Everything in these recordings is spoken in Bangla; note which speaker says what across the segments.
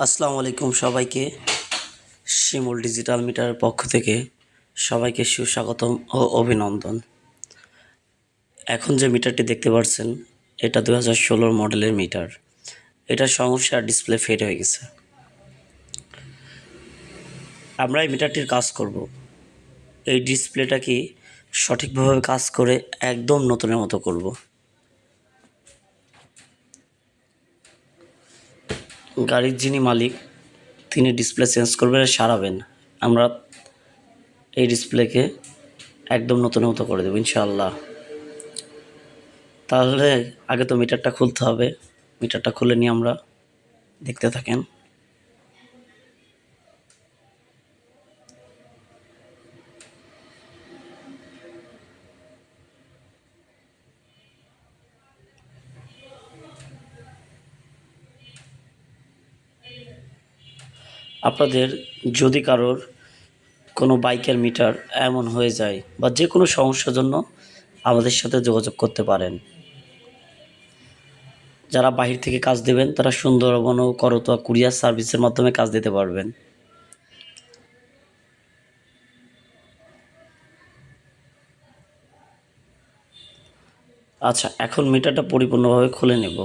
Speaker 1: আসসালামু আলাইকুম সবাইকে। শিমুল ডিজিটাল মিটারের পক্ষ থেকে সবাইকে সুস্বাগতম ও অভিনন্দন। এখন যে মিটারটি দেখতে পাচ্ছেন এটা 2016 মডেলের মিটার। এটার সমস্যা ডিসপ্লে ফেড হয়ে গেছে। আমরা এই মিটারটির কাজ করব। এই ডিসপ্লেটাকে সঠিকভাবে কাজ করে একদম নতুনের মতো করব। গাড়ির যিনি মালিক তিনি ডিসপ্লে চেঞ্জ করবেন আর সারাবেন। আমরা এই ডিসপ্লেকে একদম নতুনের মতো করে দেব ইনশাআল্লাহ। তাহলে আগে তো মিটারটা খুলতে হবে। মিটারটা খুলে নিয়ে আমরা দেখতে থাকেন। আপনাদের যদি কারোর কোনো বাইকের মিটার এমন হয়ে যায় বা যে কোনো সমস্যার জন্য আমাদের সাথে যোগাযোগ করতে পারেন। যারা বাহির থেকে কাজ দেবেন তারা সুন্দরবন ও করতোয়া কুরিয়ার সার্ভিসের মাধ্যমে কাজ দিতে পারবেন। আচ্ছা, এখন মিটারটা পরিপূর্ণভাবে খুলে নেব।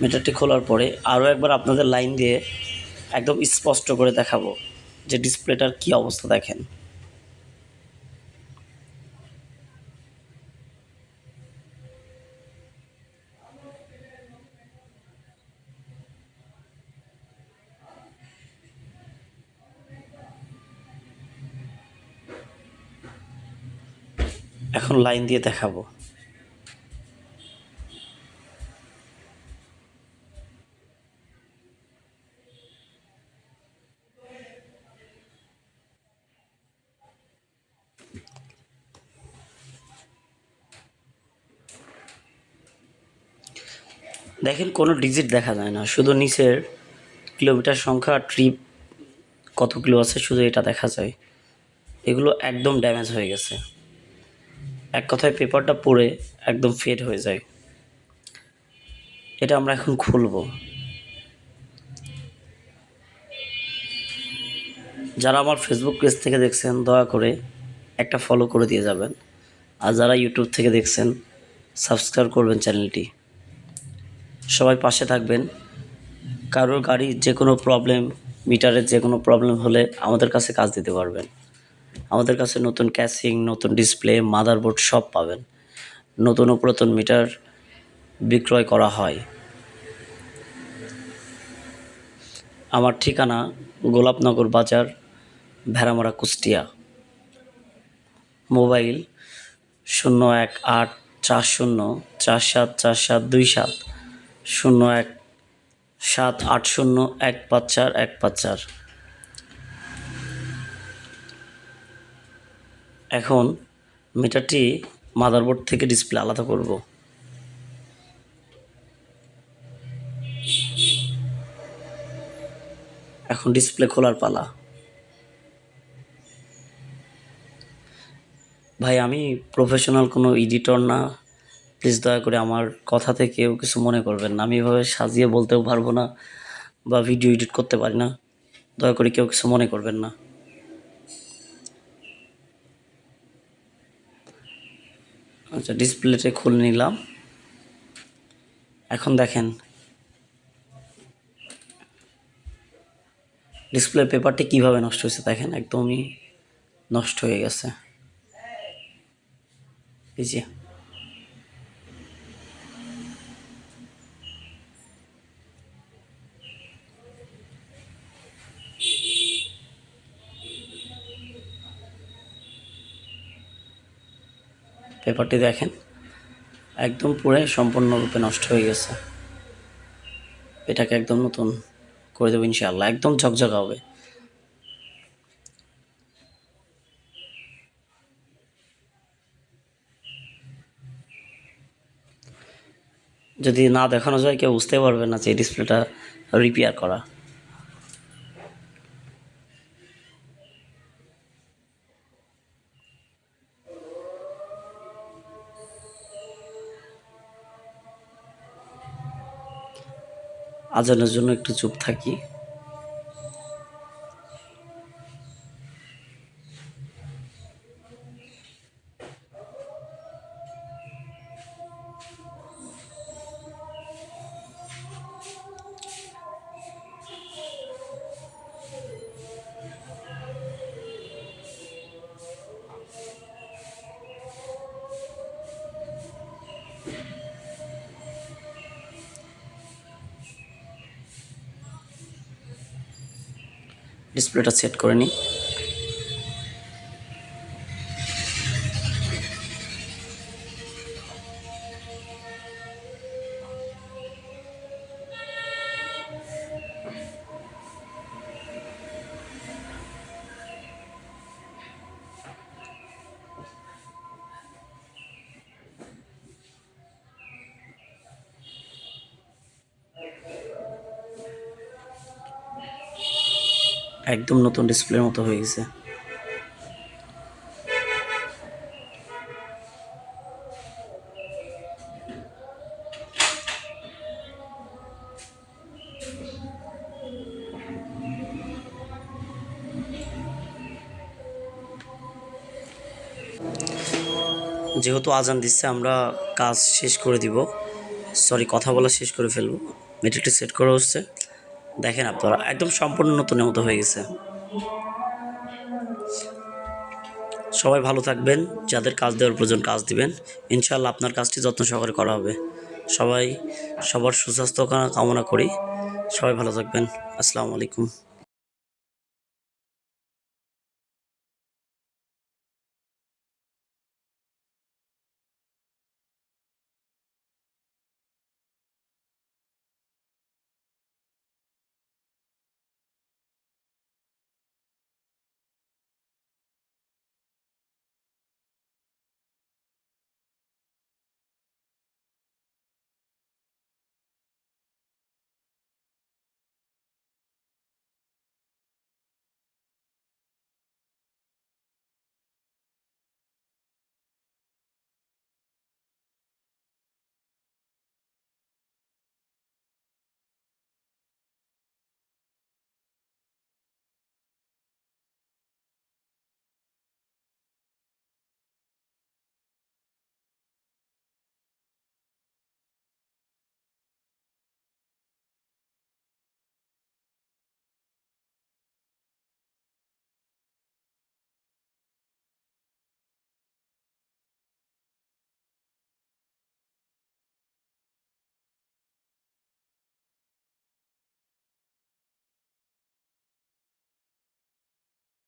Speaker 1: মিটারটি খোলার পরে আরও একবার আপনাদের লাইন দিয়ে একদম স্পষ্ট করে দেখাবো যে ডিসপ্লেটার কী অবস্থা দেখেন। এখন লাইন দিয়ে দেখাবো। দেখেন কোনো ডিজিট দেখা যায় না, শুধু নিচের কিলোমিটার সংখ্যা ট্রিপ কত কিলো আছে শুধু এটা দেখা যায়। এগুলো একদম ড্যামেজ হয়ে গেছে। এক কথায় পেপারটা পুড়ে একদম ফেড হয়ে যায়। এটা আমরা এখন খুলব। যারা আমার ফেসবুক পেজ থেকে দেখছেন দয়া করে একটা ফলো করে দিয়ে যাবেন, আর যারা ইউটিউব থেকে দেখছেন সাবস্ক্রাইব করবেন চ্যানেলটি। সবাই পাশে থাকবেন। কারোর গাড়ির যে কোনো প্রবলেম, মিটারের যে কোনো প্রবলেম হলে আমাদের কাছে কাজ দিতে পারবেন। আমাদের কাছে নতুন ক্যাসিং, নতুন ডিসপ্লে, মাদারবোর্ড সব পাবেন। নতুন ও পুরাতন মিটার বিক্রয় করা হয়। আমার ঠিকানা গোলাপনগর বাজার, ভেড়ামারা, কুষ্টিয়া। মোবাইল 0184047472 01780154 এখন মিটারটি মাদারবোর্ড থেকে ডিসপ্লে আলাদা করব। এখন ডিসপ্লে খোলার পালা। ভাই আমি প্রফেশনাল কোনো এডিটর না, প্লিজ দয়া করে আমার কথাতে কেউ কিছু মনে করবেন না। আমি এভাবে সাজিয়ে বলতেও পারবো না বা ভিডিও এডিট করতে পারি না, দয়া করে কেউ কিছু মনে করবেন না। আচ্ছা, ডিসপ্লেতে খুলে নিলাম। এখন দেখেন ডিসপ্লে পেপারটি কিভাবে নষ্ট হয়েছে। দেখেন একদমই নষ্ট হয়ে গেছে। এই যে পেপারটি দেখেন একদম পুরো সম্পূর্ণরূপে নষ্ট হয়ে গেছে। এটাকে একদম নতুন করে দেবো ইনশাআল্লাহ, একদম ঝকঝকা হবে। যদি না দেখানো যায় কেউ বুঝতে পারবে না যে এই ডিসপ্লেটা রিপেয়ার করা। আজানের জন্য একটু চুপ থাকি। ডিসপ্লেটা সেট করে নিই। একদম নতুন ডিসপ্লের মতো হয়ে গেছে। যেহেতু আজান দিচ্ছে আমরা কাজ শেষ করে দিব, কথা বলা শেষ করে ফেলবো। মেটেরিয়ালটি সেট করা হচ্ছে, দেখেন আপনারা একদম সম্পূর্ণ নতুনের মতো হয়ে গেছে। সবাই ভালো থাকবেন, যাদের কাজ দেওয়ার প্রয়োজন কাজ দিবেন, ইনশাআল্লাহ আপনার কাজটি যত্ন সহকারে করা হবে। সবার সুস্বাস্থ্য কামনা করি। সবাই ভালো থাকবেন। আসসালামু আলাইকুম।